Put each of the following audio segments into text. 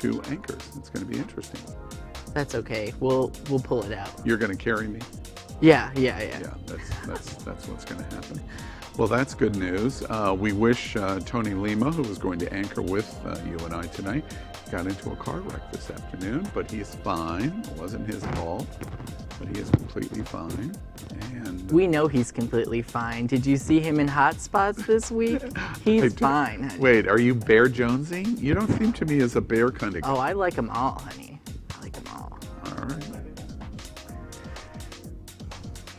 two anchors. It's going to be interesting. That's okay. We'll pull it out. You're going to carry me? Yeah. Yeah, that's what's going to happen. Well, that's good news. We wish Tony Lima, who was going to anchor with you and I tonight, got into a car wreck this afternoon, but he's fine. It wasn't his fault, but he is completely fine. And we know he's completely fine. Did you see him in hot spots this week? He's fine, honey. Wait, are you Bear Jonesing? You don't seem to me as a bear kind of guy. Oh, I like them all, honey. I like them all. All right.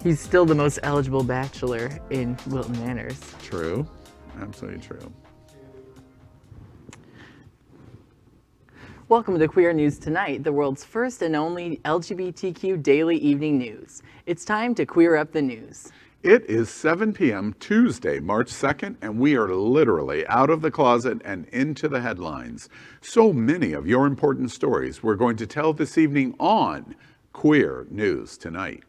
He's still the most eligible bachelor in Wilton Manors. True. Absolutely true. Welcome to Queer News Tonight, the world's first and only LGBTQ daily evening news. It's time to queer up the news. It is 7 p.m. Tuesday, March 2nd, and we are literally out of the closet and into the headlines. So many of your important stories we're going to tell this evening on Queer News Tonight.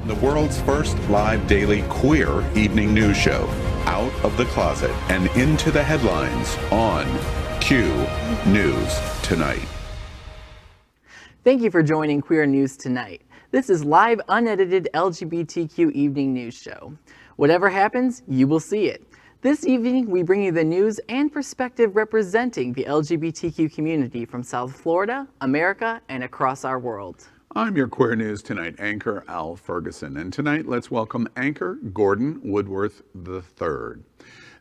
The world's first live daily queer evening news show, out of the closet and into the headlines on Q News Tonight. Thank you for joining Queer News Tonight. This is live, unedited LGBTQ evening news show. Whatever happens, you will see it. This evening, we bring you the news and perspective representing the LGBTQ community from South Florida, America, and across our world. I'm your Queer News Tonight anchor, Al Ferguson, and tonight let's welcome anchor Gordon Woodworth III.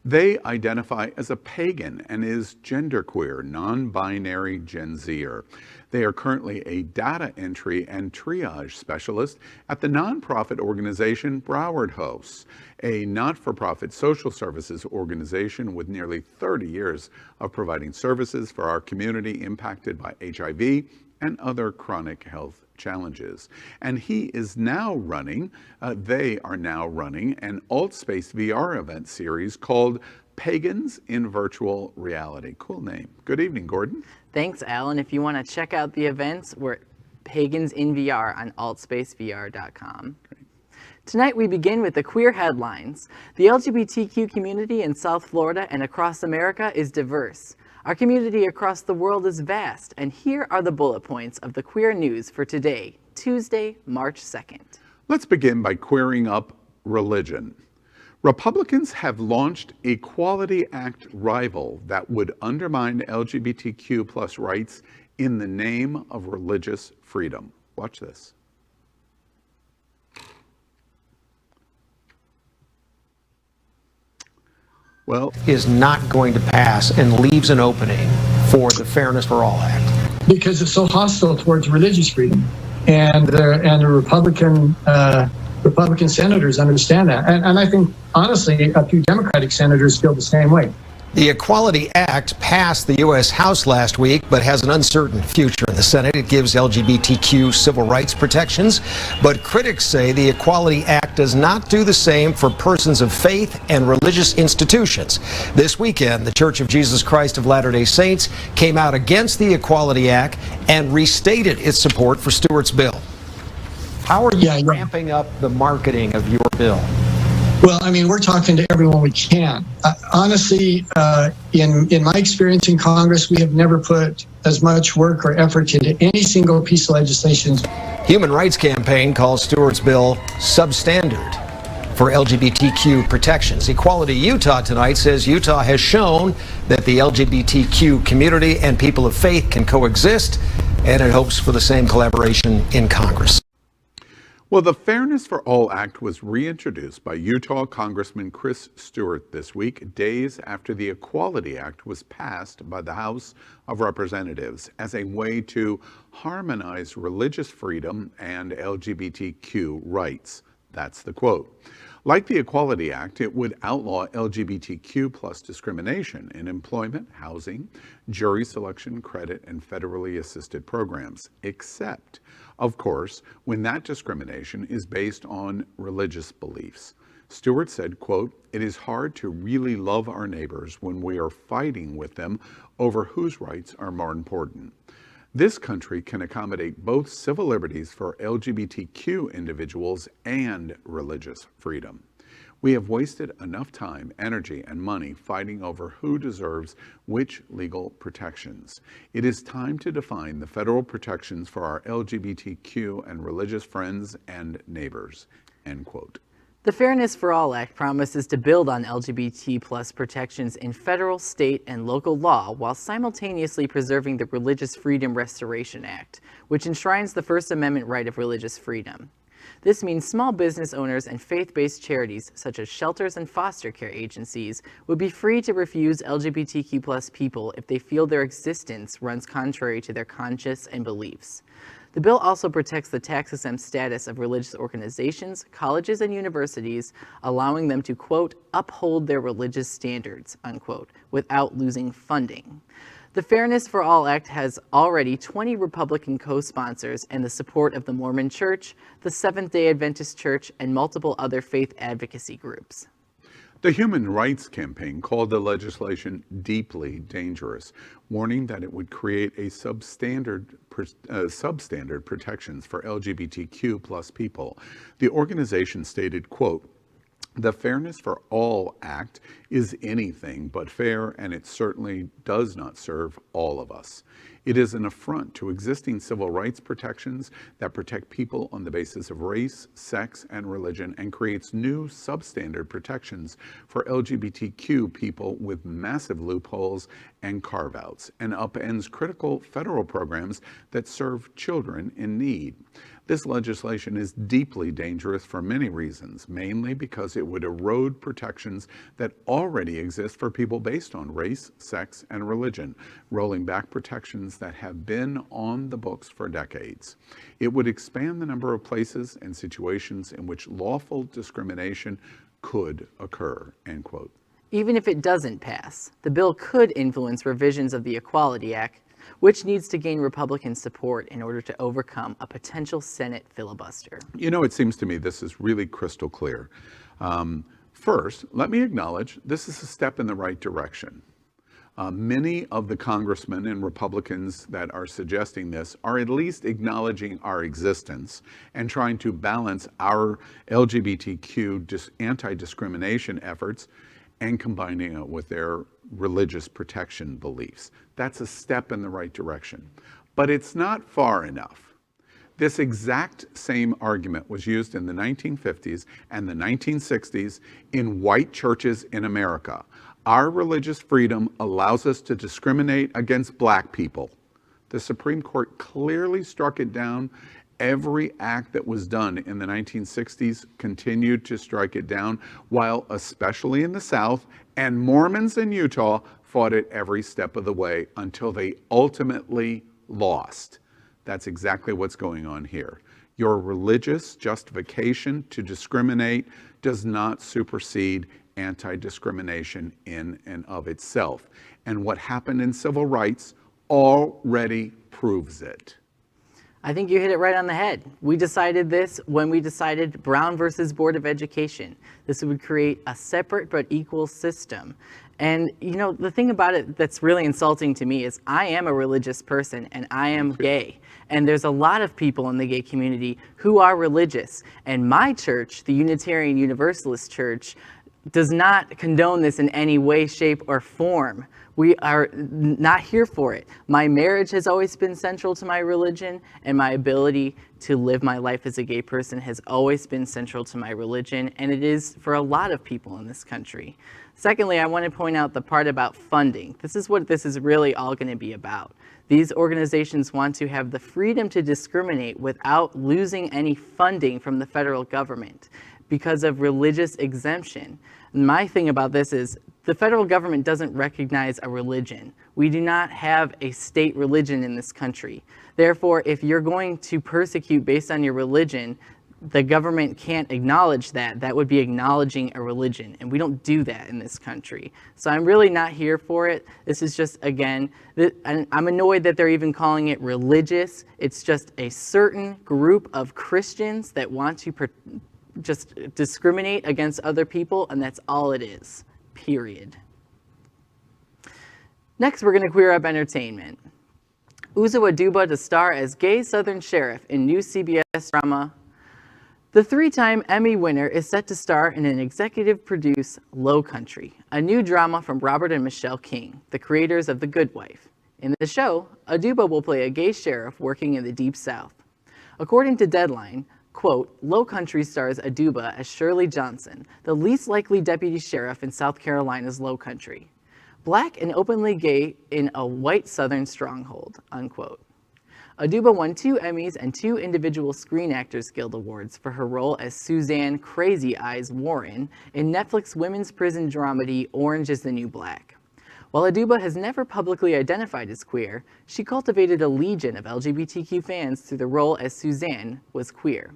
They identify as a pagan and is genderqueer, non-binary Gen Zer. They are currently a data entry and triage specialist at the nonprofit organization Broward House, a not-for-profit social services organization with nearly 30 years of providing services for our community impacted by HIV and other chronic health challenges. And he is now running, they are now running an alt-space VR event series called Pagans in Virtual Reality. Cool name. Good evening, Gordon. Thanks, Alan. If you want to check out the events, we're at Pagans in VR on altspacevr.com. Great. Tonight we begin with the queer headlines. The LGBTQ community in South Florida and across America is diverse. Our community across the world is vast, and here are the bullet points of the queer news for today, Tuesday, March 2nd. Let's begin by queering up religion. Republicans have launched Equality Act rival that would undermine LGBTQ plus rights in the name of religious freedom. Watch this. Well, is not going to pass and leaves an opening for the Fairness for All Act. Because it's so hostile towards religious freedom. And the Republican senators understand that. And I think, honestly, a few Democratic senators feel the same way. The Equality Act passed the U.S. House last week, but has an uncertain future in the Senate. It gives LGBTQ civil rights protections, but critics say the Equality Act does not do the same for persons of faith and religious institutions. This weekend, the Church of Jesus Christ of Latter-day Saints came out against the Equality Act and restated its support for Stewart's bill. How are you ramping up the marketing of your bill? Well, I mean, we're talking to everyone we can. Honestly, in my experience in Congress, we have never put as much work or effort into any single piece of legislation. Human Rights Campaign calls Stewart's bill substandard for LGBTQ protections. Equality Utah tonight says Utah has shown that the LGBTQ community and people of faith can coexist, and it hopes for the same collaboration in Congress. Well, the Fairness for All Act was reintroduced by Utah Congressman Chris Stewart this week, days after the Equality Act was passed by the House of Representatives as a way to harmonize religious freedom and LGBTQ rights. That's the quote. Like the Equality Act, it would outlaw LGBTQ plus discrimination in employment, housing, jury selection, credit, and federally assisted programs, except, of course, when that discrimination is based on religious beliefs. Stewart said, quote, "It is hard to really love our neighbors when we are fighting with them over whose rights are more important. This country can accommodate both civil liberties for LGBTQ individuals and religious freedom. We have wasted enough time, energy, and money fighting over who deserves which legal protections. It is time to define the federal protections for our LGBTQ and religious friends and neighbors." End quote. The Fairness for All Act promises to build on LGBT+ protections in federal, state, and local law while simultaneously preserving the Religious Freedom Restoration Act, which enshrines the First Amendment right of religious freedom. This means small business owners and faith-based charities, such as shelters and foster care agencies, would be free to refuse LGBTQ+ people if they feel their existence runs contrary to their conscience and beliefs. The bill also protects the tax-exempt status of religious organizations, colleges, and universities, allowing them to, quote, uphold their religious standards, unquote, without losing funding. The Fairness for All Act has already 20 Republican co-sponsors and the support of the Mormon Church, the Seventh-day Adventist Church, and multiple other faith advocacy groups. The Human Rights Campaign called the legislation deeply dangerous, warning that it would create a substandard protections for LGBTQ+ people. The organization stated, quote, "The Fairness for All Act is anything but fair, and it certainly does not serve all of us. It is an affront to existing civil rights protections that protect people on the basis of race, sex, and religion, and creates new substandard protections for LGBTQ people with massive loopholes and carve-outs, and upends critical federal programs that serve children in need. This legislation is deeply dangerous for many reasons, mainly because it would erode protections that already exist for people based on race, sex, and religion, rolling back protections that have been on the books for decades. It would expand the number of places and situations in which lawful discrimination could occur," end quote. Even if it doesn't pass, the bill could influence revisions of the Equality Act, which needs to gain Republican support in order to overcome a potential Senate filibuster. You know, it seems to me this is really crystal clear. First, let me acknowledge this is a step in the right direction. Many of the congressmen and Republicans that are suggesting this are at least acknowledging our existence and trying to balance our LGBTQ anti-discrimination efforts and combining it with their religious protection beliefs. That's a step in the right direction, but it's not far enough. This exact same argument was used in the 1950s and the 1960s in white churches in America. Our religious freedom allows us to discriminate against black people. The Supreme Court clearly struck it down. Every act that was done in the 1960s continued to strike it down, while especially in the South, and Mormons in Utah fought it every step of the way until they ultimately lost. That's exactly what's going on here. Your religious justification to discriminate does not supersede anti-discrimination in and of itself. And what happened in civil rights already proves it. I think you hit it right on the head. We decided this when we decided Brown versus Board of Education. This would create a separate but equal system. And you know, the thing about it that's really insulting to me is I am a religious person and I am gay. And there's a lot of people in the gay community who are religious. And my church, the Unitarian Universalist Church, does not condone this in any way, shape, or form. We are not here for it. My marriage has always been central to my religion, and my ability to live my life as a gay person has always been central to my religion, and it is for a lot of people in this country. Secondly, I want to point out the part about funding. This is what this is really all going to be about. These organizations want to have the freedom to discriminate without losing any funding from the federal government because of religious exemption. My thing about this is the federal government doesn't recognize a religion. We do not have a state religion in this country. Therefore, if you're going to persecute based on your religion, the government can't acknowledge that. That would be acknowledging a religion, and we don't do that in this country. So I'm really not here for it. This is just, again, I'm annoyed that they're even calling it religious. It's just a certain group of Christians that want to just discriminate against other people, and that's all it is, period. Next, we're going to queer up entertainment. Uzo Aduba to star as gay Southern sheriff in new CBS drama, The three-time Emmy winner is set to star in an executive-produced Low Country, a new drama from Robert and Michelle King, the creators of The Good Wife. In the show, Aduba will play a gay sheriff working in the Deep South. According to Deadline, quote, Low Country stars Aduba as Shirley Johnson, the least likely deputy sheriff in South Carolina's Low Country. Black and openly gay in a white Southern stronghold, unquote. Aduba won 2 Emmys and 2 individual Screen Actors Guild Awards for her role as Suzanne Crazy Eyes Warren in Netflix women's prison dramedy Orange is the New Black. While Aduba has never publicly identified as queer, she cultivated a legion of LGBTQ fans through the role as Suzanne was queer.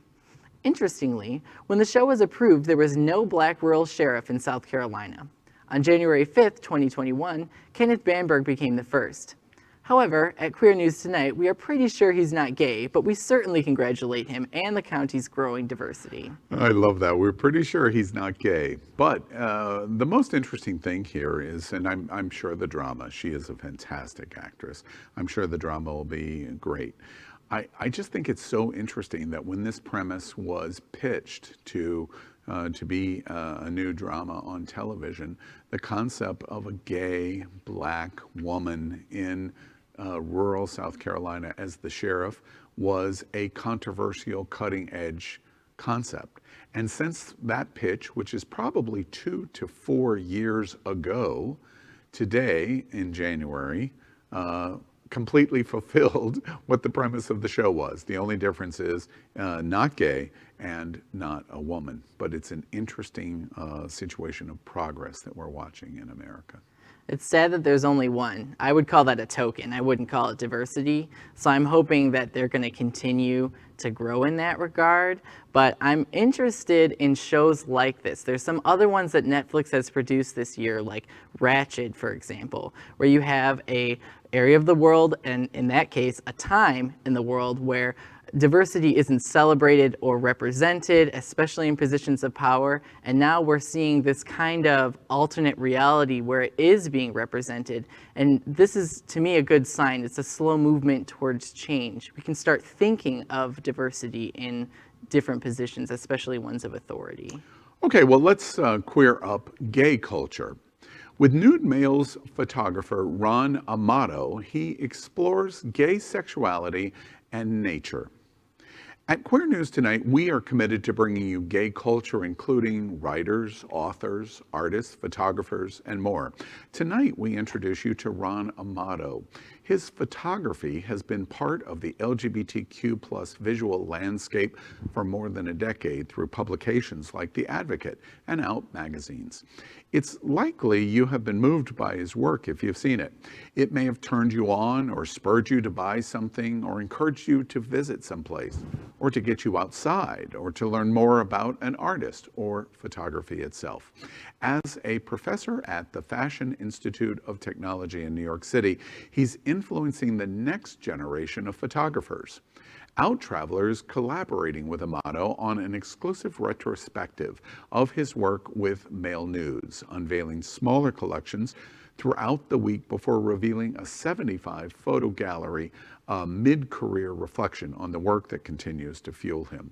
Interestingly, when the show was approved, there was no black rural sheriff in South Carolina. On January 5th, 2021, Kenneth Bamberg became the first. However, at Queer News Tonight, we are pretty sure he's not gay, but we certainly congratulate him and the county's growing diversity. I love that. We're pretty sure he's not gay. But the most interesting thing here is, and I'm sure the drama, she is a fantastic actress. I'm sure the drama will be great. I just think it's so interesting that when this premise was pitched to be a new drama on television, the concept of a gay black woman in rural South Carolina as the sheriff was a controversial, cutting-edge concept. And since that pitch, which is probably 2 to 4 years ago, today in January, completely fulfilled what the premise of the show was. The only difference is not gay and not a woman. But it's an interesting situation of progress that we're watching in America. It's sad that there's only one. I would call that a token. I wouldn't call it diversity. So I'm hoping that they're going to continue to grow in that regard. But I'm interested in shows like this. There's some other ones that Netflix has produced this year, like Ratched, for example, where you have a area of the world, and in that case, a time in the world where diversity isn't celebrated or represented, especially in positions of power. And now we're seeing this kind of alternate reality where it is being represented. And this is, to me, a good sign. It's a slow movement towards change. We can start thinking of diversity in different positions, especially ones of authority. Okay, well, let's queer up gay culture. With Nude Males photographer Ron Amato, he explores gay sexuality and nature. At Queer News Tonight, we are committed to bringing you gay culture, including writers, authors, artists, photographers, and more. Tonight, we introduce you to Ron Amato. His photography has been part of the LGBTQ plus visual landscape for more than a decade through publications like The Advocate and Out magazines. It's likely you have been moved by his work if you've seen it. It may have turned you on or spurred you to buy something or encouraged you to visit someplace or to get you outside or to learn more about an artist or photography itself. As a professor at the Fashion Institute of Technology in New York City, he's influencing the next generation of photographers. Out Travelers collaborating with Amato on an exclusive retrospective of his work with Male Nudes, unveiling smaller collections throughout the week before revealing a 75 photo gallery mid-career reflection on the work that continues to fuel him.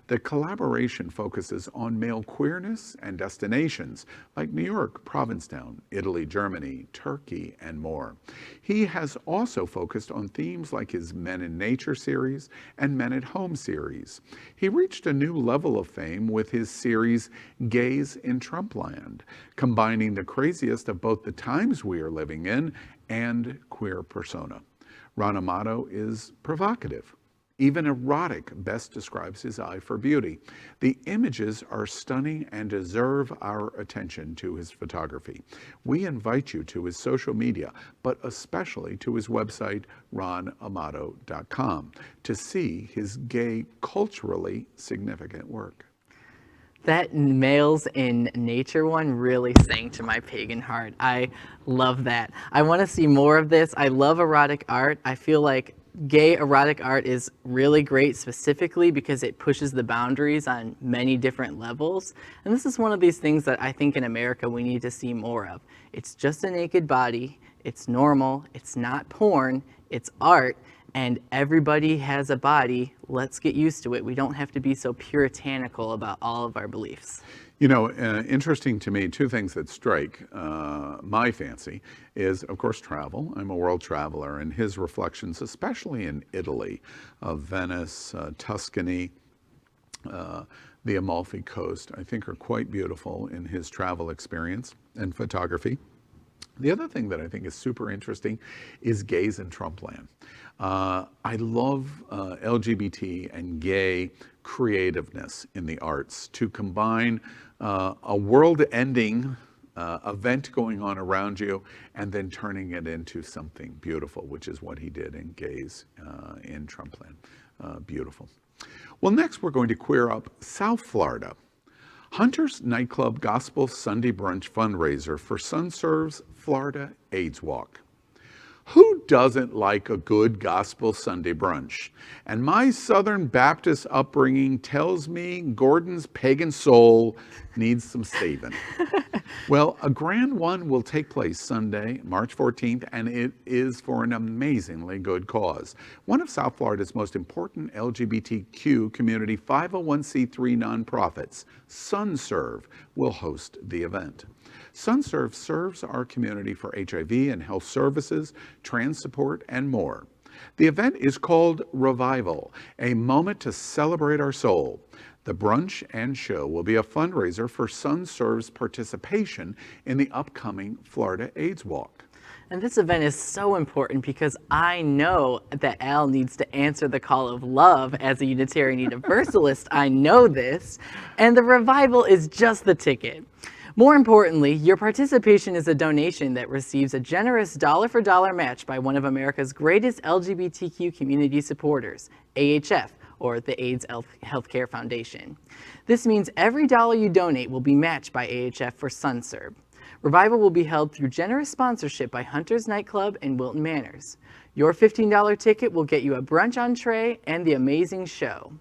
The collaboration focuses on male queerness and destinations like New York, Provincetown, Italy, Germany, Turkey, and more. He has also focused on themes like his Men in Nature series and Men at Home series. He reached a new level of fame with his series Gays in Trumpland, combining the craziest of both the times we are living in and queer persona. Ron Amato is provocative. Even erotic best describes his eye for beauty. The images are stunning and deserve our attention to his photography. We invite you to his social media, but especially to his website, ronamato.com, to see his gay, culturally significant work. That Males in Nature one really sang to my pagan heart. I love that. I want to see more of this. I love erotic art. I feel like gay erotic art is really great specifically because it pushes the boundaries on many different levels. And this is one of these things that I think in America we need to see more of. It's just a naked body. It's normal. It's not porn. It's art. and everybody has a body. Let's get used to it. We don't have to be so puritanical about all of our beliefs. You know, interesting to me, two things that strike my fancy is, of course, travel. I'm a world traveler, and his reflections, especially in Italy, of Venice, Tuscany, the Amalfi Coast, I think are quite beautiful in his travel experience and photography. The other thing that I think is super interesting is gays in Trumpland. I love LGBT and gay creativeness in the arts to combine a world-ending event going on around you and then turning it into something beautiful, which is what he did in Gays in Trumpland. Beautiful. Well, next we're going to queer up South Florida. Hunter's Nightclub Gospel Sunday Brunch fundraiser for SunServe's Florida AIDS Walk. Who doesn't like a good gospel Sunday brunch? And my Southern Baptist upbringing tells me Gordon's pagan soul needs some saving. Well, a grand one will take place Sunday, March 14th, and it is for an amazingly good cause. One of South Florida's most important LGBTQ community 501c3 nonprofits, SunServe, will host the event. SunServe serves our community for HIV and health services, trans support, and more. The event is called Revival, a moment to celebrate our soul. The brunch and show will be a fundraiser for SunServe's participation in the upcoming Florida AIDS Walk. And this event is so important because I know that Al needs to answer the call of love as a Unitarian Universalist. I know this. And the Revival is just the ticket. More importantly, your participation is a donation that receives a generous dollar-for-dollar match by one of America's greatest LGBTQ community supporters, AHF, or the AIDS Healthcare Foundation. This means every dollar you donate will be matched by AHF for SunServe. Revival will be held through generous sponsorship by Hunter's Nightclub and Wilton Manors. Your $15 ticket will get you a brunch entree and the amazing show.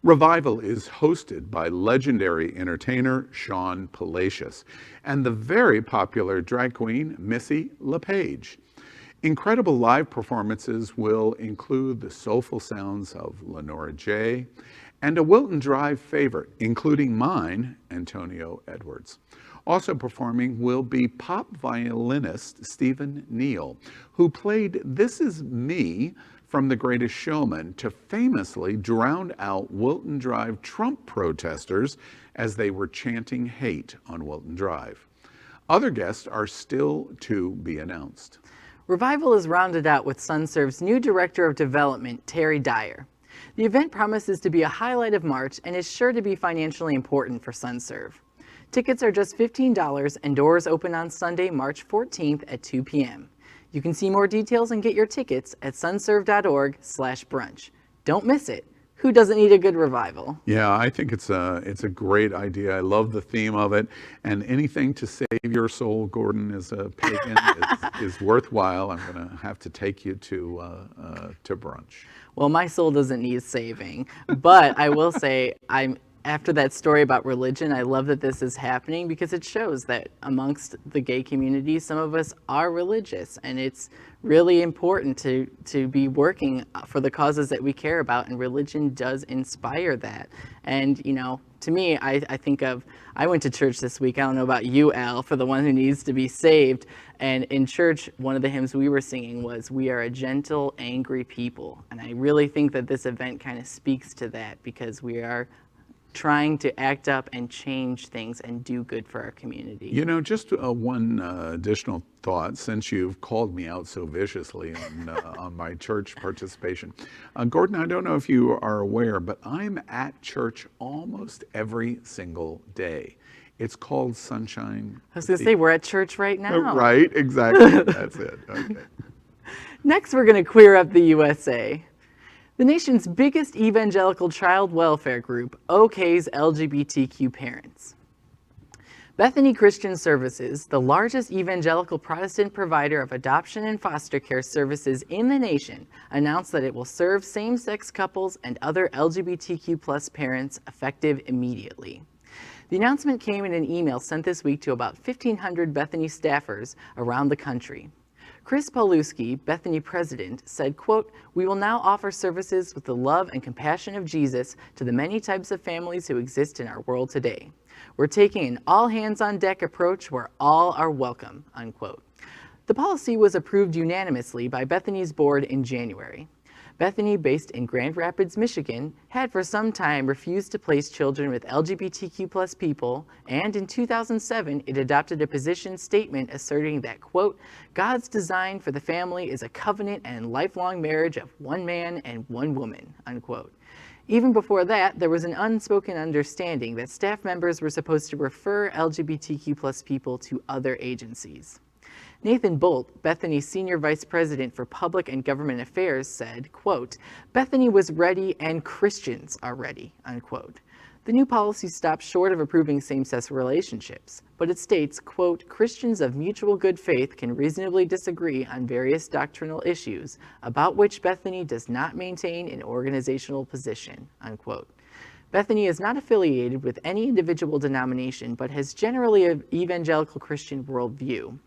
Revival is hosted by legendary entertainer Sean Palacios and the very popular drag queen Missy LePage. Incredible live performances will include the soulful sounds of Lenora J. and a Wilton Drive favorite, including mine, Antonio Edwards. Also performing will be pop violinist Stephen Neal, who played This Is Me from The Greatest Showman to famously drown out Wilton Drive Trump protesters as they were chanting hate on Wilton Drive. Other guests are still to be announced. Revival is rounded out with SunServe's new Director of Development, Terry Dyer. The event promises to be a highlight of March and is sure to be financially important for SunServe. Tickets are just $15 and doors open on Sunday, March 14th at 2 p.m. You can see more details and get your tickets at sunserve.org/brunch. Don't miss it. Who doesn't need a good revival? Yeah, I think it's a great idea. I love the theme of it, and anything to save your soul, Gordon, as a pagan is worthwhile. I'm going to have to take you to brunch. Well, my soul doesn't need saving, but I will say after that story about religion, I love that this is happening because it shows that amongst the gay community, some of us are religious, and it's really important to be working for the causes that we care about, and religion does inspire that. And, you know, to me, I think of, I went to church this week, I don't know about you, Al, for the one who needs to be saved, and in church, one of the hymns we were singing was, "We are a gentle, angry people," and I really think that this event kind of speaks to that because we are trying to act up and change things and do good for our community. You know, just one additional thought, since you've called me out so viciously on my church participation. Gordon, I don't know if you are aware, but I'm at church almost every single day. It's called Sunshine. I was going to say, we're at church right now. Right, exactly. That's it. Okay. Next, we're going to queer up the USA. The nation's biggest evangelical child welfare group OK's LGBTQ parents. Bethany Christian Services, the largest evangelical Protestant provider of adoption and foster care services in the nation, announced that it will serve same-sex couples and other LGBTQ+ parents effective immediately. The announcement came in an email sent this week to about 1,500 Bethany staffers around the country. Chris Paluski, Bethany president, said, quote, "We will now offer services with the love and compassion of Jesus to the many types of families who exist in our world today. We're taking an all-hands-on-deck approach where all are welcome," unquote. The policy was approved unanimously by Bethany's board in January. Bethany, based in Grand Rapids, Michigan, had for some time refused to place children with LGBTQ+ people, and in 2007, it adopted a position statement asserting that, quote, "God's design for the family is a covenant and lifelong marriage of one man and one woman," unquote. Even before that, there was an unspoken understanding that staff members were supposed to refer LGBTQ+ people to other agencies. Nathan Bolt, Bethany's Senior Vice President for Public and Government Affairs, said, quote, "Bethany was ready and Christians are ready," unquote. The new policy stops short of approving same-sex relationships, but it states, quote, "Christians of mutual good faith can reasonably disagree on various doctrinal issues about which Bethany does not maintain an organizational position," unquote. Bethany is not affiliated with any individual denomination, but has generally an evangelical Christian worldview.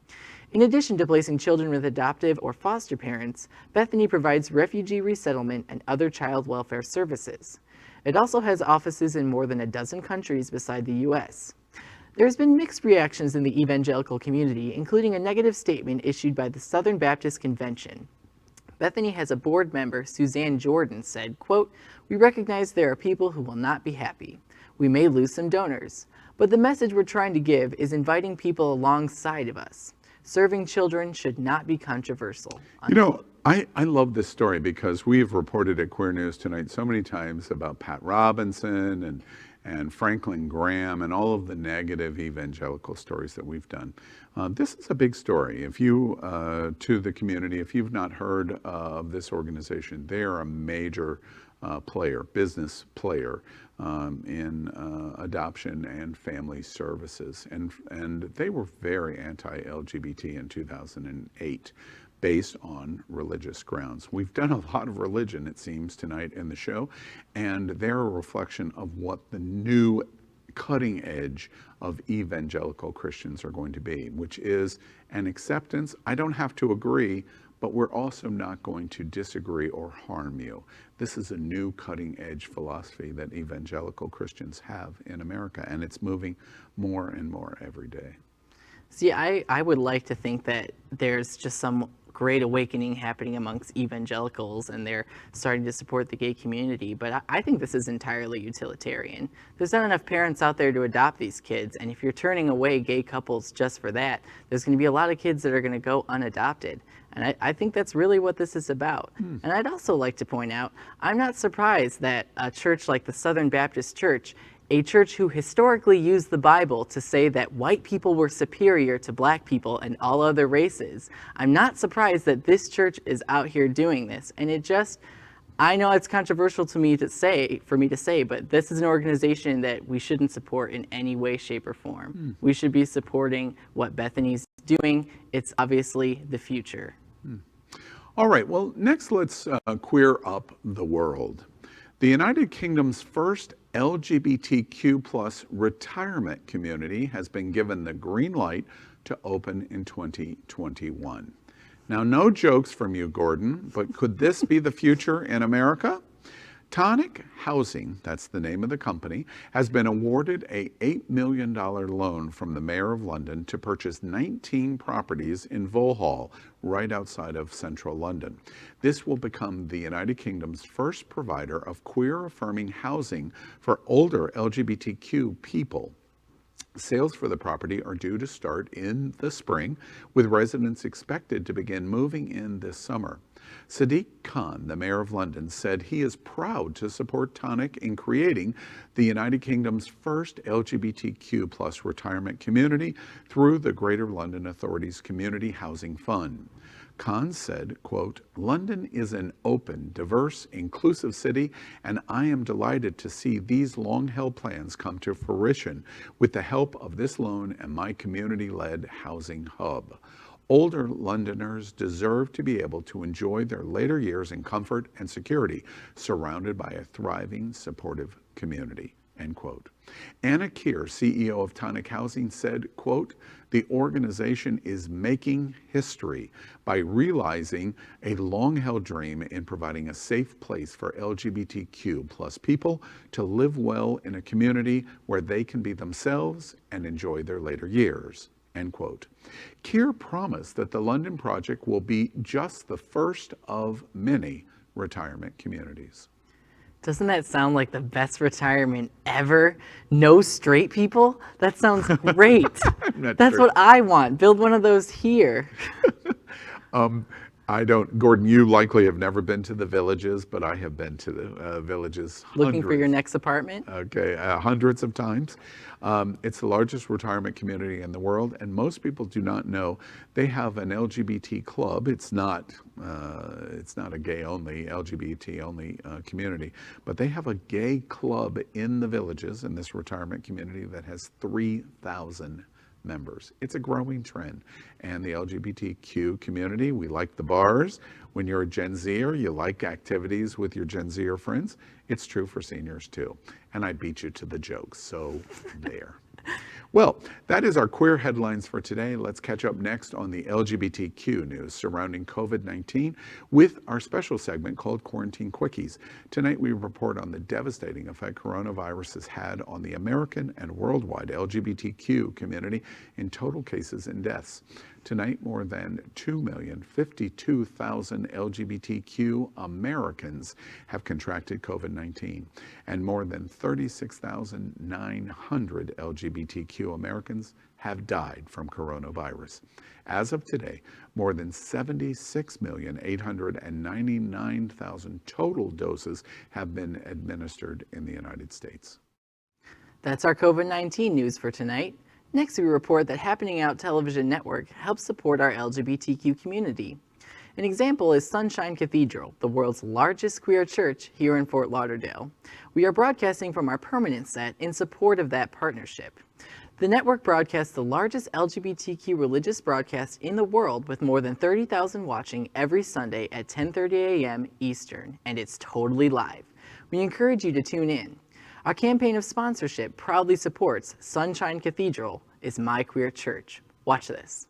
In addition to placing children with adoptive or foster parents, Bethany provides refugee resettlement and other child welfare services. It also has offices in more than a dozen countries beside the U.S. There's been mixed reactions in the evangelical community, including a negative statement issued by the Southern Baptist Convention. Bethany has a board member, Suzanne Jordan, said, quote, "We recognize there are people who will not be happy. We may lose some donors, but the message we're trying to give is inviting people alongside of us. Serving children should not be controversial." You know, I love this story because we've reported at Queer News Tonight so many times about Pat Robinson and Franklin Graham and all of the negative evangelical stories that we've done. This is a big story. If you, to the community, if you've not heard of this organization, they are a major player, business player in adoption and family services. And they were very anti-LGBT in 2008 based on religious grounds. We've done a lot of religion, it seems, tonight in the show, and they're a reflection of what the new cutting edge of evangelical Christians are going to be, which is an acceptance. I don't have to agree, but we're also not going to disagree or harm you. This is a new cutting edge philosophy that evangelical Christians have in America, and it's moving more and more every day. See, I would like to think that there's just some great awakening happening amongst evangelicals and they're starting to support the gay community, but I think this is entirely utilitarian. There's not enough parents out there to adopt these kids, and if you're turning away gay couples just for that, there's going to be a lot of kids that are going to go unadopted. And I think that's really what this is about. And I'd also like to point out, I'm not surprised that a church like the Southern Baptist Church, a church who historically used the Bible to say that white people were superior to black people and all other races, I'm not surprised that this church is out here doing this. And it just, I know it's controversial for me to say, but this is an organization that we shouldn't support in any way, shape, or form. We should be supporting what Bethany's doing. It's obviously the future. All right, well, next let's queer up the world. The United Kingdom's first LGBTQ plus retirement community has been given the green light to open in 2021. Now, no jokes from you, Gordon, but could this be the future in America? Tonic Housing, that's the name of the company, has been awarded a $8 million loan from the Mayor of London to purchase 19 properties in Vauxhall, right outside of central London. This will become the United Kingdom's first provider of queer-affirming housing for older LGBTQ people. Sales for the property are due to start in the spring, with residents expected to begin moving in this summer. Sadiq Khan, the Mayor of London, said he is proud to support Tonic in creating the United Kingdom's first LGBTQ plus retirement community through the Greater London Authority's Community Housing Fund. Khan said, quote, "London is an open, diverse, inclusive city, and I am delighted to see these long-held plans come to fruition with the help of this loan and my community-led housing hub. Older Londoners deserve to be able to enjoy their later years in comfort and security, surrounded by a thriving, supportive community," end quote. Anna Keir, CEO of Tonic Housing, said, quote, the organization is making history by realizing a long-held dream in providing a safe place for LGBTQ plus people to live well in a community where they can be themselves and enjoy their later years, end quote. Keir promised that the London project will be just the first of many retirement communities. Doesn't that sound like the best retirement ever? No straight people? That sounds great. That's what I want. Build one of those here. Gordon, you likely have never been to the Villages, but I have been to the Villages Looking for your next apartment? Okay, hundreds of times. It's the largest retirement community in the world, and most people do not know they have an LGBT club. It's not a gay-only, LGBT-only community, but they have a gay club in the Villages, in this retirement community, that has 3,000 members. It's a growing trend. And the LGBTQ community, we like the bars. When you're a Gen Zer, you like activities with your Gen Zer friends. It's true for seniors too. And I beat you to the jokes, so there. Well, that is our queer headlines for today. Let's catch up next on the LGBTQ news surrounding COVID-19 with our special segment called Quarantine Quickies. Tonight we report on the devastating effect coronavirus has had on the American and worldwide LGBTQ community in total cases and deaths. Tonight, more than 2,052,000 LGBTQ Americans have contracted COVID-19, and more than 36,900 LGBTQ Americans have died from coronavirus. As of today, more than 76,899,000 total doses have been administered in the United States. That's our COVID-19 news for tonight. Next, we report that Happening Out Television Network helps support our LGBTQ community. An example is Sunshine Cathedral, the world's largest queer church here in Fort Lauderdale. We are broadcasting from our permanent set in support of that partnership. The network broadcasts the largest LGBTQ religious broadcast in the world, with more than 30,000 watching every Sunday at 10:30 a.m. Eastern, and it's totally live. We encourage you to tune in. Our campaign of sponsorship proudly supports Sunshine Cathedral is My Queer Church. Watch this.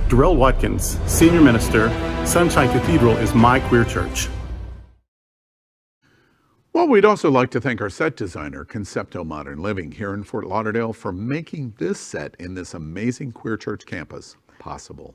Darrell Watkins, Senior Minister, Sunshine Cathedral is My Queer Church. Well, we'd also like to thank our set designer, Concepto Modern Living, here in Fort Lauderdale, for making this set in this amazing queer church campus possible.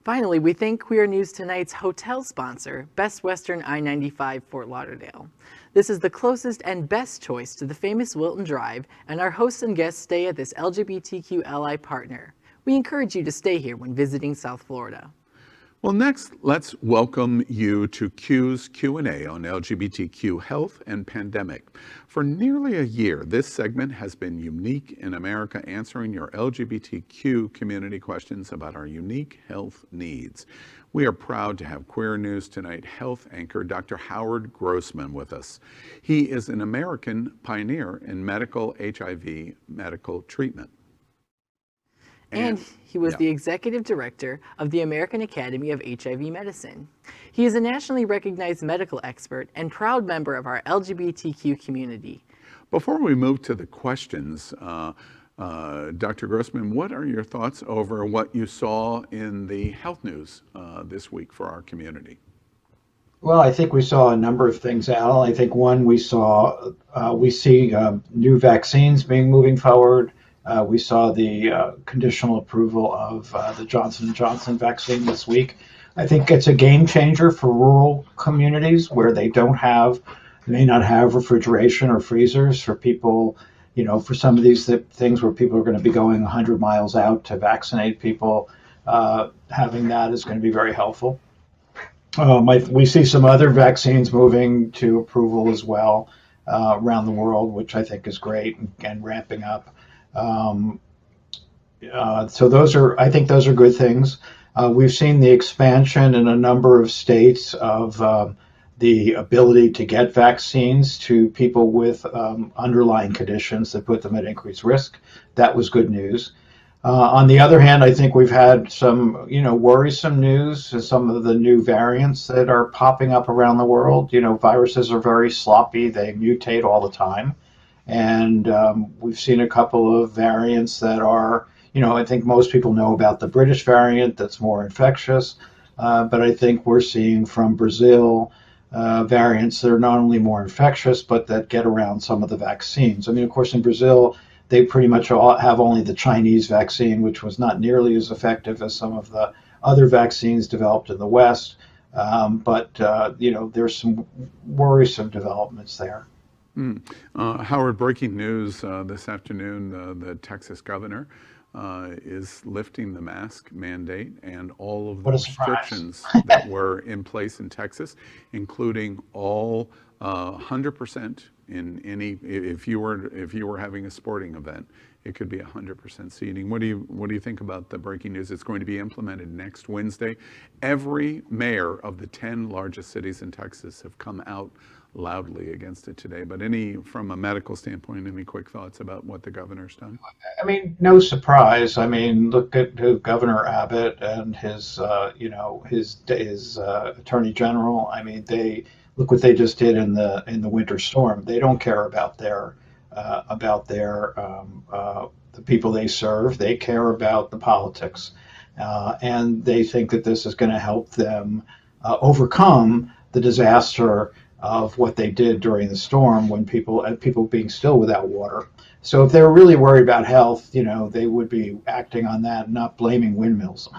Finally, we thank Queer News Tonight's hotel sponsor, Best Western I-95 Fort Lauderdale. This is the closest and best choice to the famous Wilton Drive, and our hosts and guests stay at this LGBTQ ally partner. We encourage you to stay here when visiting South Florida. Well, next, let's welcome you to Q's Q&A on LGBTQ health and pandemic. For nearly a year, this segment has been unique in America, answering your LGBTQ community questions about our unique health needs. We are proud to have Queer News Tonight health anchor Dr. Howard Grossman with us. He is an American pioneer in medical HIV medical treatment. And he was the executive director of the American Academy of HIV Medicine. He is a nationally recognized medical expert and proud member of our LGBTQ community. Before we move to the questions, Dr. Grossman, what are your thoughts over what you saw in the health news this week for our community? Well, I think we saw a number of things, Al. I think one, we see new vaccines moving forward. We saw the conditional approval of the Johnson & Johnson vaccine this week. I think it's a game changer for rural communities where they may not have refrigeration or freezers for people, for some of these things where people are going to be going 100 miles out to vaccinate people. Having that is going to be very helpful. We see some other vaccines moving to approval as well around the world, which I think is great and ramping up. Um, so I think those are good things. We've seen the expansion in a number of states of the ability to get vaccines to people with underlying conditions that put them at increased risk. That was good news. On the other hand, I think we've had some, worrisome news, some of the new variants that are popping up around the world. Viruses are very sloppy; they mutate all the time, and we've seen a couple of variants that are, I think most people know about the British variant that's more infectious, but I think we're seeing from Brazil variants that are not only more infectious, but that get around some of the vaccines. I mean, of course, in Brazil, they pretty much all have only the Chinese vaccine, which was not nearly as effective as some of the other vaccines developed in the West. But there's some worrisome developments there. Howard, breaking news this afternoon, the Texas governor is lifting the mask mandate and all of the restrictions that were in place in Texas, including all 100% in any, if you were having a sporting event, it could be 100% seating. What do you think about the breaking news? It's going to be implemented next Wednesday. Every mayor of the 10 largest cities in Texas have come out loudly against it today. But from a medical standpoint, any quick thoughts about what the governor's done? I mean, no surprise. I mean, look at Governor Abbott and his attorney general. I mean, look what they just did in the winter storm. They don't care about the people they serve. They care about the politics, and they think that this is going to help them overcome the disaster of what they did during the storm when people being still without water. So if they were really worried about health, they would be acting on that, not blaming windmills,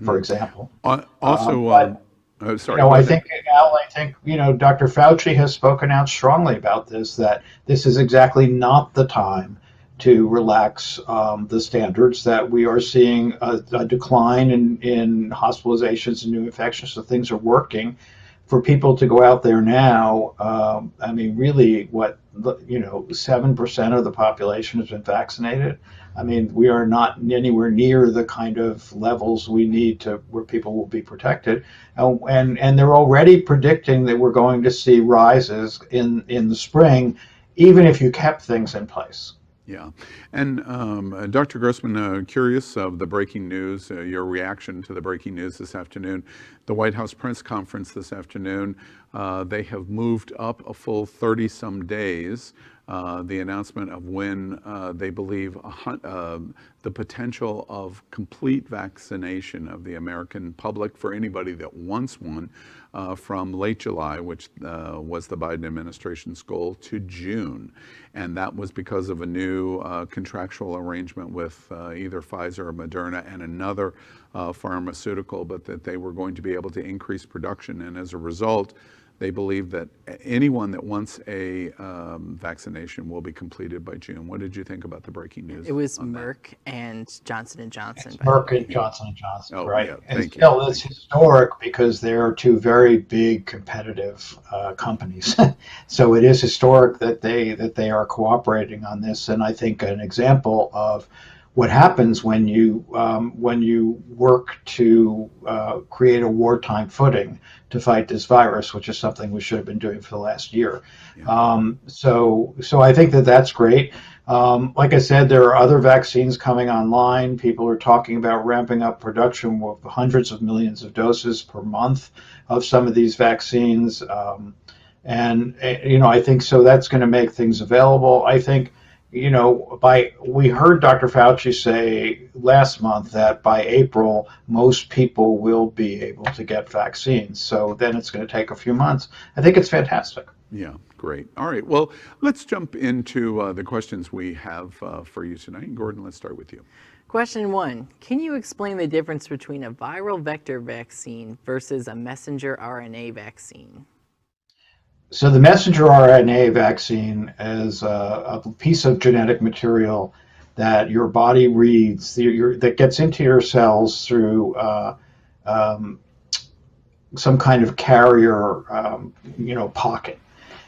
for example. Sorry. I think Dr. Fauci has spoken out strongly about this, that this is exactly not the time to relax the standards, that we are seeing a decline in hospitalizations and new infections, so things are working. For people to go out there now, I mean, really, 7% of the population has been vaccinated. I mean, we are not anywhere near the kind of levels we need to where people will be protected, and they're already predicting that we're going to see rises in the spring, even if you kept things in place. Yeah. And Dr. Grossman, curious of the breaking news, your reaction to the breaking news this afternoon. The White House press conference this afternoon, they have moved up a full 30-some days, the announcement of when they believe the potential of complete vaccination of the American public for anybody that wants one from late July, which was the Biden administration's goal, to June. And that was because of a new contractual arrangement with either Pfizer or Moderna and another pharmaceutical, but that they were going to be able to increase production. And as a result, they believe that anyone that wants a vaccination will be completed by June. What did you think about the breaking news? It was Merck and Johnson & Johnson. It's Merck and Johnson & Johnson, right? Yeah, and still, it's historic because they're two very big competitive companies. So it is historic that they are cooperating on this. And I think an example of what happens when you work to create a wartime footing to fight this virus, which is something we should have been doing for the last year. Yeah. So I think that's great. Like I said, there are other vaccines coming online. People are talking about ramping up production with hundreds of millions of doses per month of some of these vaccines. And I think so that's going to make things available. I think, we heard Dr. Fauci say last month that by April, most people will be able to get vaccines. So then it's going to take a few months. I think it's fantastic. Yeah, great. All right. Well, let's jump into the questions we have for you tonight. Gordon, let's start with you. Question 1. Can you explain the difference between a viral vector vaccine versus a messenger RNA vaccine? So the messenger RNA vaccine is a piece of genetic material that your body reads, that gets into your cells through some kind of carrier, pocket,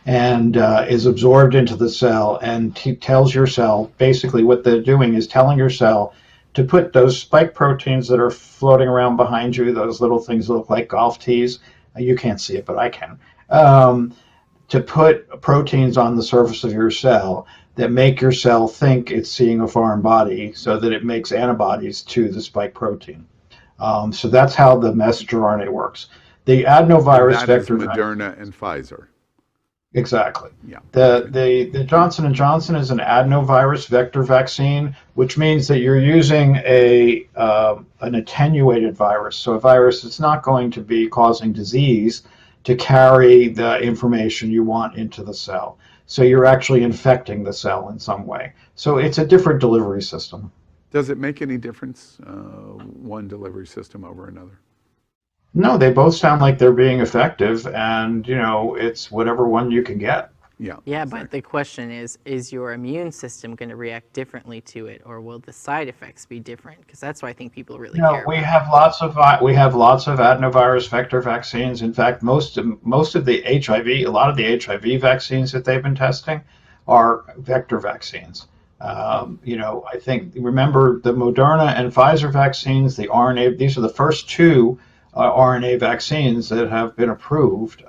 and is absorbed into the cell, and tells your cell, basically what they're doing is telling your cell to put those spike proteins that are floating around behind you, those little things that look like golf tees. You can't see it, but I can. To put proteins on the surface of your cell that make your cell think it's seeing a foreign body, so that it makes antibodies to the spike protein. So that's how the messenger RNA works. The adenovirus vector. That is Moderna and Pfizer. Exactly. Yeah. The Johnson & Johnson is an adenovirus vector vaccine, which means that you're using an attenuated virus, so a virus that's not going to be causing disease, to carry the information you want into the cell. So you're actually infecting the cell in some way. So it's a different delivery system. Does it make any difference, one delivery system over another? No, they both sound like they're being effective, and it's whatever one you can get. Yeah. Yeah, exactly. but the question is your immune system going to react differently to it, or will the side effects be different? Because that's what I think people really care about. We have lots of adenovirus vector vaccines. In fact, most of the HIV, a lot of the HIV vaccines that they've been testing are vector vaccines. I think, remember the Moderna and Pfizer vaccines, the RNA, these are the first two RNA vaccines that have been approved.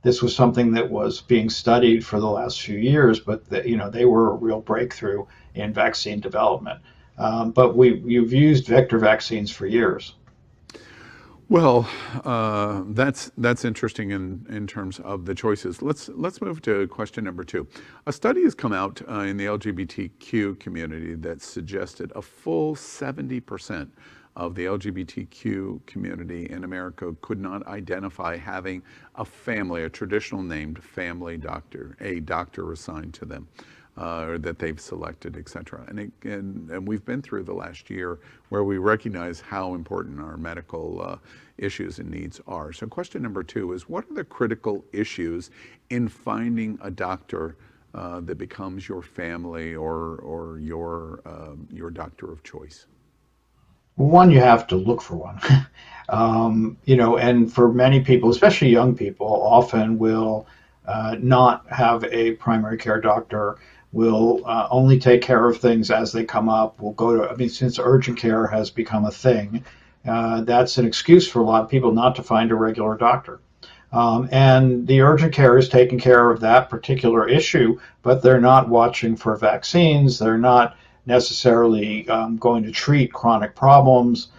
This was something that was being studied for the last few years, but they were a real breakthrough in vaccine development. But you've used vector vaccines for years. Well, that's interesting in terms of the choices. Let's move to question number 2. A study has come out in the LGBTQ community that suggested a full 70% of the LGBTQ community in America could not identify having a family, a traditional named family doctor, a doctor assigned to them, or that they've selected, etc. And we've been through the last year where we recognize how important our medical issues and needs are. So question number 2 is, what are the critical issues in finding a doctor that becomes your family or your doctor of choice? One, you have to look for one. And for many people, especially young people, often will not have a primary care doctor, will only take care of things as they come up, will go to, since urgent care has become a thing, that's an excuse for a lot of people not to find a regular doctor. And the urgent care is taking care of that particular issue, but they're not watching for vaccines, they're not necessarily going to treat chronic problems,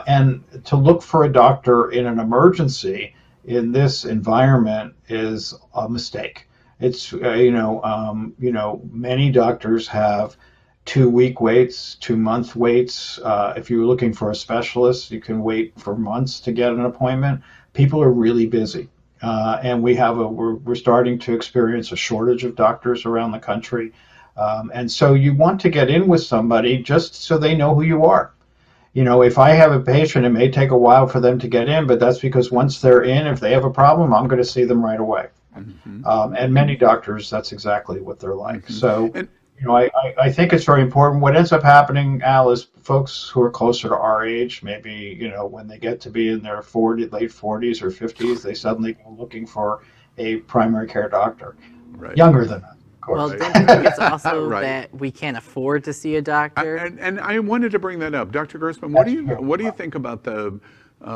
and to look for a doctor in an emergency in this environment is a mistake. It's many doctors have 2-week waits, 2-month waits. If you're looking for a specialist, you can wait for months to get an appointment. People are really busy, and we're starting to experience a shortage of doctors around the country. And so you want to get in with somebody just so they know who you are. If I have a patient, it may take a while for them to get in, but that's because once they're in, if they have a problem, I'm going to see them right away. Mm-hmm. And many doctors, that's exactly what they're like. Mm-hmm. So, I think it's very important. What ends up happening, Al, is folks who are closer to our age, maybe, when they get to be in their late 40s or 50s, they suddenly go looking for a primary care doctor. Right. Younger than us. Well, don't you think it's also that we can't afford to see a doctor? And I wanted to bring that up. Dr. Grossman, what do you think about the,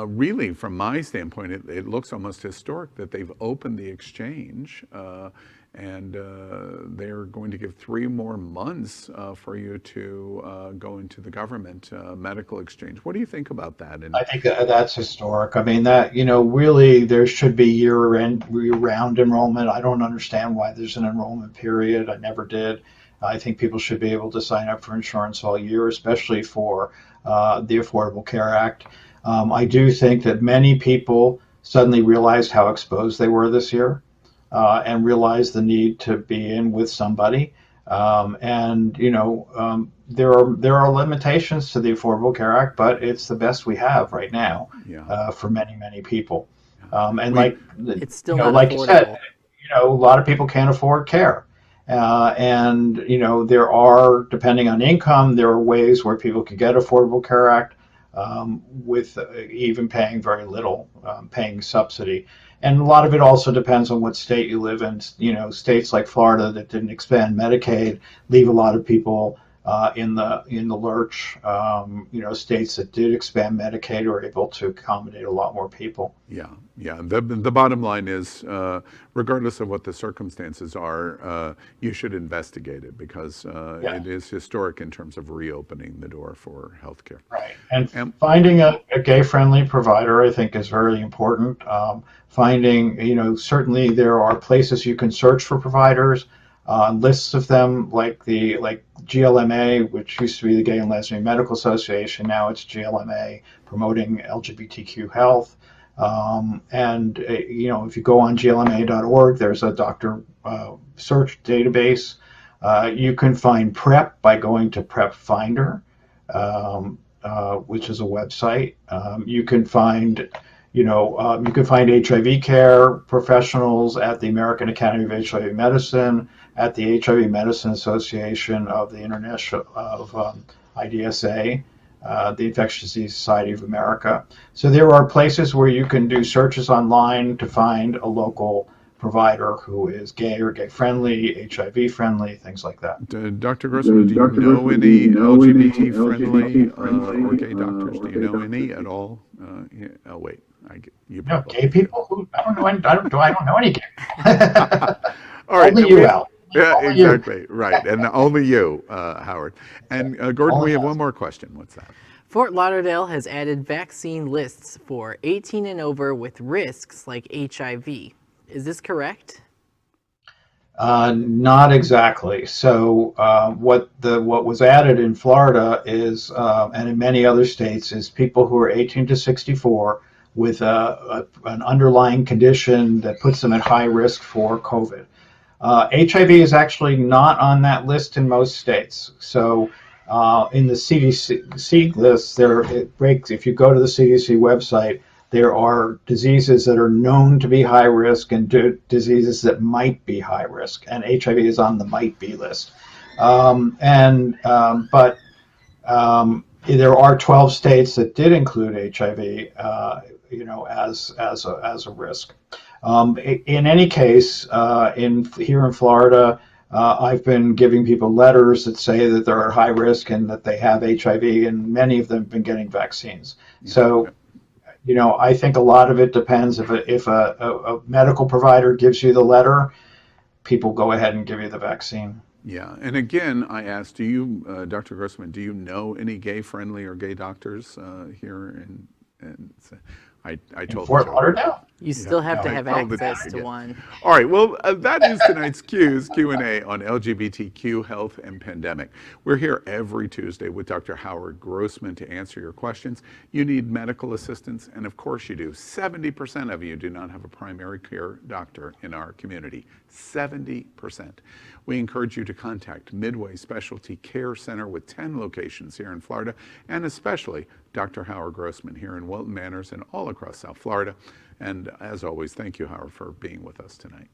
really from my standpoint, it looks almost historic that they've opened the exchange and they're going to give 3 more months for you to go into the government medical exchange. What do you think about that? I think that's historic. That, really there should be year-round enrollment. I don't understand why there's an enrollment period. I never did. I think people should be able to sign up for insurance all year, especially for the Affordable Care Act. I do think that many people suddenly realized how exposed they were this year. And realize the need to be in with somebody, there are limitations to the Affordable Care Act, but it's the best we have right now for many people. It's still not like affordable. You said, a lot of people can't afford care, there are, depending on income, there are ways where people can get Affordable Care Act. with even paying very little, paying subsidy. And a lot of it also depends on what state you live in. You know, states like Florida that didn't expand Medicaid leave a lot of people in the lurch. You know, states that did expand Medicaid are able to accommodate a lot more people. Yeah, yeah. The bottom line is, regardless of what the circumstances are, you should investigate it because it is historic in terms of reopening the door for healthcare. Right, and finding a gay-friendly provider, I think, is very important. Finding, you know, certainly there are places you can search for providers. Lists of them, like GLMA, which used to be the Gay and Lesbian Medical Association, now it's GLMA, promoting LGBTQ health. You know, if you go on glma.org, there's a doctor search database. You can find PrEP by going to PrEP Finder, which is a website. You can find HIV care professionals at the American Academy of HIV Medicine, at the HIV Medicine Association of the International IDSA, the Infectious Disease Society of America. So there are places where you can do searches online to find a local provider who is gay or gay friendly, HIV friendly, things like that. Dr. Grossman, do you know any LGBT friendly or gay doctors? Do you know any at all? Oh wait, you probably gay people? I don't know any gay. All right, only you, Al. Yeah, only exactly. You. Right, and only you, Howard. And Gordon, we have one more question. What's that? Fort Lauderdale has added vaccine lists for 18 and over with risks like HIV. Is this correct? Not exactly. So what was added in Florida is, and in many other states, is people who are 18 to 64 with an underlying condition that puts them at high risk for COVID. HIV is actually not on that list in most states. So in the CDC list, it breaks. If you go to the CDC website, there are diseases that are known to be high risk and diseases that might be high risk, and HIV is on the might be list. But there are 12 states that did include HIV, you know, as a risk. In any case, here in Florida, I've been giving people letters that say that they're at high risk and that they have HIV, and many of them have been getting vaccines. Yeah. So, you know, I think a lot of it depends. If a medical provider gives you the letter, people go ahead and give you the vaccine. Yeah, and again, I asked, do you, Dr. Grossman, do you know any gay-friendly or gay doctors here in I told Fort Lauderdale? You still have to have access to one. All right, well, that is tonight's Q&A on LGBTQ health and pandemic. We're here every Tuesday with Dr. Howard Grossman to answer your questions. You need medical assistance, and of course you do. 70% of you do not have a primary care doctor in our community. 70%. We encourage you to contact Midway Specialty Care Center with 10 locations here in Florida, and especially Dr. Howard Grossman here in Wilton Manors and all across South Florida. And as always, thank you, Howard, for being with us tonight.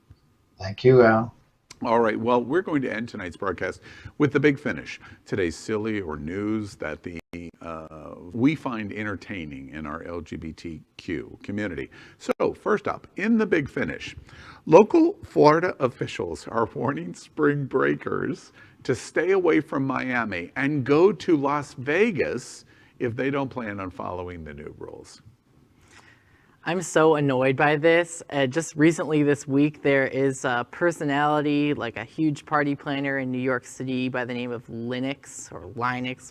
Thank you, Al. All right, well, we're going to end tonight's broadcast with the big finish. Today's silly or news that we find entertaining in our LGBTQ community. So first up, in the big finish, local Florida officials are warning spring breakers to stay away from Miami and go to Las Vegas if they don't plan on following the new rules. I'm so annoyed by this. Just recently this week, there is a personality, like a huge party planner in New York City by the name of Linux,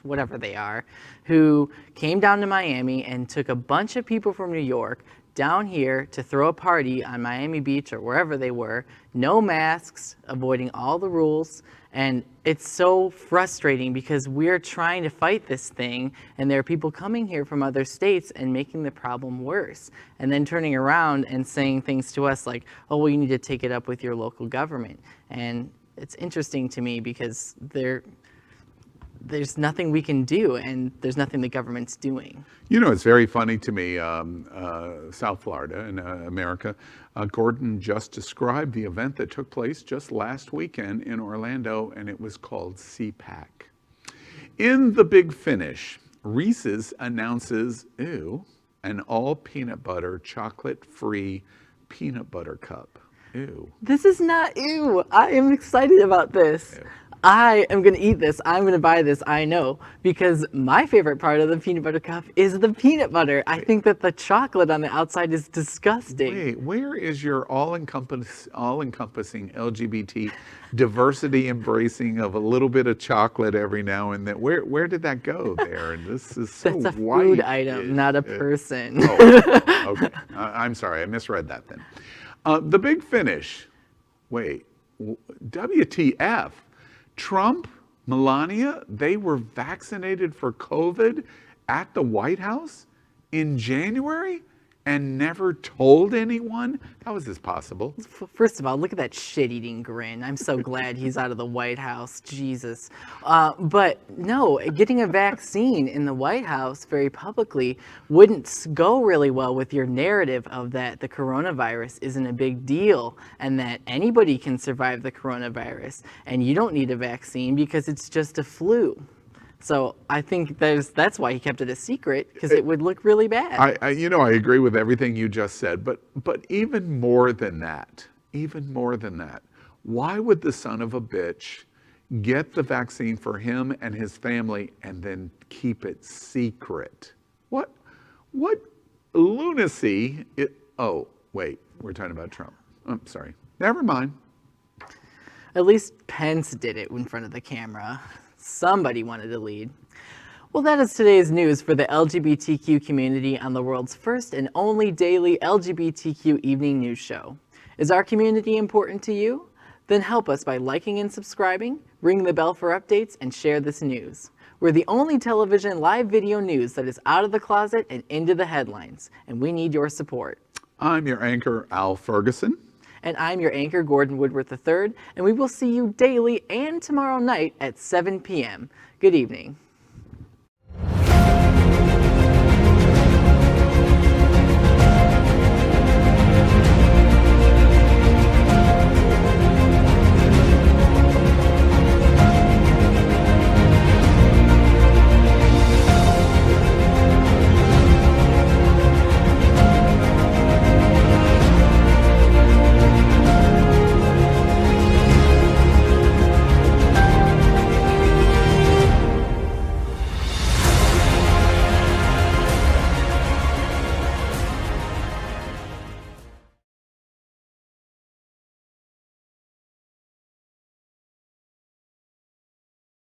whatever they are, who came down to Miami and took a bunch of people from New York down here to throw a party on Miami Beach or wherever they were, no masks, avoiding all the rules. And it's so frustrating because we're trying to fight this thing and there are people coming here from other states and making the problem worse. And then turning around and saying things to us like, oh, well, you need to take it up with your local government. And it's interesting to me because there's nothing we can do and there's nothing the government's doing. You know, it's very funny to me, South Florida and America. Gordon just described the event that took place just last weekend in Orlando, and it was called CPAC. In the big finish, Reese's announces, an all peanut butter chocolate-free peanut butter cup. Ew. This is not ew. I am excited about this. Ew. I am going to eat this. I'm going to buy this, I know, because my favorite part of the peanut butter cup is the peanut butter. I think that the chocolate on the outside is disgusting. Wait, where is your all-encompassing LGBT diversity embracing of a little bit of chocolate every now and then? Where did that go there? And this is so That's a white. food item, not a person. Oh, okay. I'm sorry, I misread that then. The big finish. Wait, WTF? Trump, Melania, they were vaccinated for COVID at the White House in January and never told anyone? How is this possible? First of all, look at that shit-eating grin. I'm so glad he's out of the White House. Jesus. But no, getting a vaccine in the White House very publicly wouldn't go really well with your narrative of that the coronavirus isn't a big deal and that anybody can survive the coronavirus and you don't need a vaccine because it's just a flu. So I think that's why he kept it a secret, because it would look really bad. I agree with everything you just said, but even more than that, why would the son of a bitch get the vaccine for him and his family and then keep it secret? What lunacy? Oh, wait, we're talking about Trump. I'm sorry. Never mind. At least Pence did it in front of the camera. Somebody wanted to lead. Well, that is today's news for the LGBTQ community on the world's first and only daily LGBTQ evening news show. Is our community important to you? Then help us by liking and subscribing, ring the bell for updates, and share this news. We're the only television live video news that is out of the closet and into the headlines, and we need your support. I'm your anchor, Al Ferguson. And I'm your anchor, Gordon Woodworth III, and we will see you daily and tomorrow night at 7 p.m. Good evening.